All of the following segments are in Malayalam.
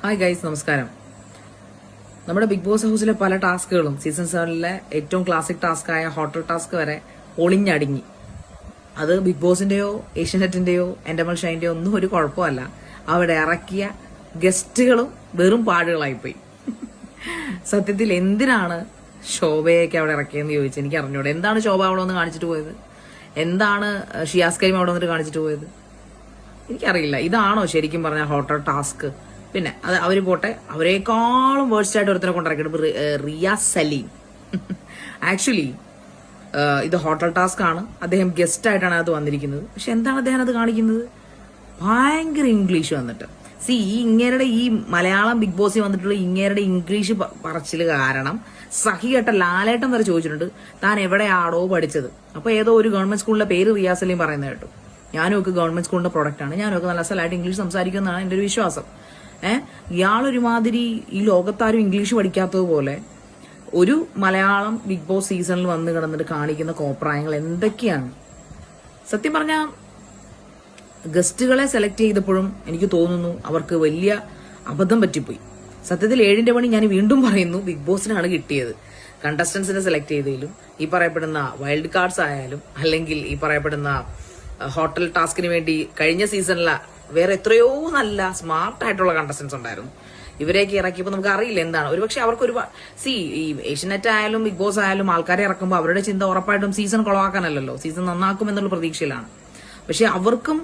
ഹായ് ഗൈസ്, നമസ്കാരം. നമ്മുടെ ബിഗ് ബോസ് ഹൗസിലെ പല ടാസ്കുകളും സീസൺ 7-ലെ ഏറ്റവും ക്ലാസിക് ടാസ്കായ ഹോട്ടൽ ടാസ്ക് വരെ ഒളിഞ്ഞടുങ്ങി. അത് ബിഗ് ബോസിന്റെയോ ഏഷ്യനെറ്റിന്റെയോ എൻഡമൽ ഷൈന്റെയോ ഒന്നും ഒരു കുഴപ്പമല്ല. അവിടെ ഇറക്കിയ ഗസ്റ്റുകളും വെറും പാടുകളായിപ്പോയി. സത്യത്തിൽ എന്തിനാണ് ശോഭയൊക്കെ അവിടെ ഇറക്കിയെന്ന് ചോദിച്ചു എനിക്ക് അറിഞ്ഞൂടെ. എന്താണ് ശോഭ അവിടെ വന്ന് കാണിച്ചിട്ട് പോയത്? എന്താണ് ഷിയാസ് കരീം അവിടെ വന്നിട്ട് കാണിച്ചിട്ട് പോയത്? എനിക്കറിയില്ല. ഇതാണോ ശരിക്കും പറഞ്ഞ ഹോട്ടൽ ടാസ്ക്? പിന്നെ അത് അവര് പോട്ടെ, അവരെക്കാളും വേഴ്സ്റ്റ് ആയിട്ട് ഒരുത്തരെ കൊണ്ടിറക്കിയത് റിയാസ് സലീം. ആക്ച്വലി ഇത് ഹോട്ടൽ ടാസ്ക് ആണ്. അദ്ദേഹം ഗസ്റ്റ് ആയിട്ടാണ് അത് വന്നിരിക്കുന്നത്. പക്ഷെ എന്താണ് അദ്ദേഹം അത് കാണിക്കുന്നത്? ഭയങ്കര ഇംഗ്ലീഷ് വന്നിട്ട്. ഈ ഇങ്ങേരുടെ ഈ മലയാളം ബിഗ് ബോസിൽ വന്നിട്ടുള്ള ഇങ്ങേരുടെ ഇംഗ്ലീഷ് പറച്ചിൽ കാരണം സഹികെട്ട ലാലേട്ടൻ വരെ ചോദിച്ചിട്ടുണ്ട്, താൻ എവിടെയാണോ പഠിച്ചത്? അപ്പൊ ഏതോ ഒരു ഗവൺമെന്റ് സ്കൂളിലെ പേര് റിയാസ് സലീം പറയുന്നത് കേട്ടു. ഞാനും ഒക്കെ ഗവൺമെന്റ് സ്കൂളിന്റെ പ്രൊഡക്റ്റ് ആണ്, ഞാനും ഒക്കെ നല്ല അസലായിട്ട് ഇംഗ്ലീഷ് സംസാരിക്കുന്നതാണ് എന്റെ ഒരു വിശ്വാസം. ഇയാളൊരുമാതിരി ഈ ലോകത്താരും ഇംഗ്ലീഷ് പഠിക്കാത്തതുപോലെ ഒരു മലയാളം ബിഗ് ബോസ് സീസണിൽ വന്ന് കിടന്നിട്ട് കാണിക്കുന്ന കോപ്രായങ്ങൾ എന്തൊക്കെയാണ്? സത്യം പറഞ്ഞാൽ ഗസ്റ്റുകളെ സെലക്ട് ചെയ്തപ്പോഴും എനിക്ക് തോന്നുന്നു അവർക്ക് വലിയ അബദ്ധം പറ്റിപ്പോയി. സത്യത്തിൽ 7ന്റെ പണി ഞാൻ വീണ്ടും പറയുന്നു, ബിഗ് ബോസിനാണ് കിട്ടിയത്. കണ്ടസ്റ്റൻസിനെ സെലക്ട് ചെയ്തതിലും ഈ പറയപ്പെടുന്ന വൈൽഡ് കാർഡ്സ് ആയാലും അല്ലെങ്കിൽ ഈ പറയപ്പെടുന്ന ഹോട്ടൽ ടാസ്കിന് വേണ്ടി കഴിഞ്ഞ സീസണിലെ വേറെ എത്രയോ നല്ല സ്മാർട്ട് ആയിട്ടുള്ള കണ്ടസ്റ്റൻസ് ഉണ്ടായിരുന്നു. ഇവരെയൊക്കെ ഇറക്കിയപ്പോൾ നമുക്ക് അറിയില്ല എന്താണ്. ഒരുപക്ഷെ അവർക്ക് ഈ ഏഷ്യനെറ്റ് ആയാലും ബിഗ് ബോസ് ആയാലും ആൾക്കാരെ ഇറക്കുമ്പോൾ അവരുടെ ചിന്ത ഉറപ്പായിട്ടും സീസൺ കൊളവാക്കാനല്ലോ, സീസൺ നന്നാക്കും എന്നുള്ള പ്രതീക്ഷയിലാണ്. പക്ഷെ അവർക്കും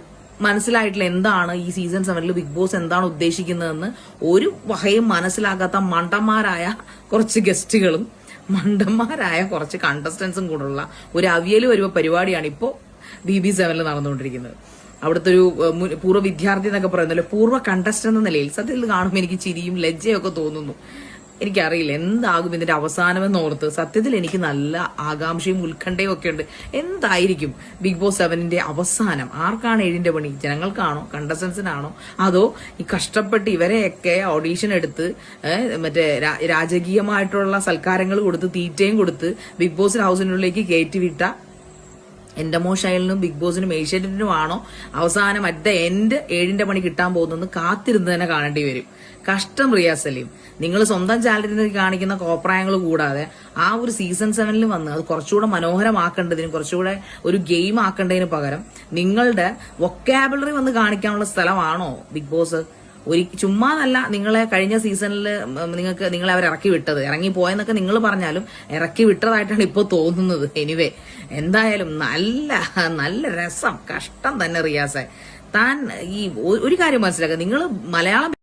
മനസ്സിലായിട്ടില്ല എന്താണ് ഈ സീസൺ 7 ബിഗ് ബോസ് എന്താണ് ഉദ്ദേശിക്കുന്നതെന്ന്. ഒരു വകയും മനസ്സിലാക്കാത്ത മണ്ടന്മാരായ കുറച്ച് ഗസ്റ്റുകളും മണ്ടന്മാരായ കുറച്ച് കണ്ടസ്റ്റൻസും കൂടുള്ള ഒരു അവിയൽ വരുമ്പോ പരിപാടിയാണ് ഇപ്പോ BB7 നടന്നുകൊണ്ടിരിക്കുന്നത്. അവിടുത്തെ ഒരു പൂർവ്വ വിദ്യാർത്ഥി എന്നൊക്കെ പറയുന്നല്ലോ, പൂർവ്വ കണ്ടസ്റ്റന്റ് എന്ന നിലയിൽ സത്യത്തിൽ കാണുമ്പോൾ എനിക്ക് ചിരിയും ലജ്ജയൊക്കെ തോന്നുന്നു. എനിക്കറിയില്ല എന്താകും ഇതിന്റെ അവസാനമെന്ന് ഓർത്ത്. സത്യത്തിൽ എനിക്ക് നല്ല ആകാംക്ഷയും ഉത്കണ്ഠയും ഒക്കെ ഉണ്ട്. എന്തായിരിക്കും ബിഗ് ബോസ് 7ന്റെ അവസാനം? ആർക്കാണ് 7ന്റെ പണി? ജനങ്ങൾക്കാണോ, കണ്ടസ്റ്റൻസിനാണോ, അതോ ഈ കഷ്ടപ്പെട്ട് ഇവരെയൊക്കെ ഓഡീഷൻ എടുത്ത് മറ്റേ രാജകീയമായിട്ടുള്ള സൽക്കാരങ്ങൾ കൊടുത്ത് തീറ്റയും കൊടുത്ത് ബിഗ് ബോസ് ഹൗസിനുള്ളിലേക്ക് കയറ്റിവിട്ട എൻഡമോ ഷൈലിനും ബിഗ് ബോസിനും ഏഷ്യാനെറ്റിനും ആണോ അവസാനം അറ്റ് എൻഡ് 7ന്റെ പണി കിട്ടാൻ പോകുന്നത്? കാത്തിരുന്ന് തന്നെ കാണേണ്ടി വരും. കഷ്ടം റിയാസ് സലീം. നിങ്ങൾ സ്വന്തം ചാനലിൽ കാണിക്കുന്ന കോപ്രായങ്ങൾ കൂടാതെ ആ ഒരു സീസൺ 7 വന്ന് അത് കുറച്ചുകൂടെ മനോഹരമാക്കേണ്ടതിനും കുറച്ചുകൂടെ ഒരു ഗെയിം ആക്കേണ്ടതിന് പകരം നിങ്ങളുടെ വൊക്കാബുലറി വന്ന് കാണിക്കാനുള്ള സ്ഥലമാണോ ബിഗ് ബോസ്? ചുമ്മാതല്ല നിങ്ങളെ കഴിഞ്ഞ സീസണിൽ നിങ്ങളെ അവർ ഇറക്കി വിട്ടത്. ഇറങ്ങി പോയെന്നൊക്കെ നിങ്ങൾ പറഞ്ഞാലും ഇറക്കി വിട്ടതായിട്ടാണ് ഇപ്പോൾ തോന്നുന്നത്. എനിവേ, എന്തായാലും നല്ല നല്ല രസം. കഷ്ടം തന്നെ റിയാസെ. താൻ ഈ ഒരു കാര്യം മനസ്സിലാക്കുക, നിങ്ങൾ മലയാളം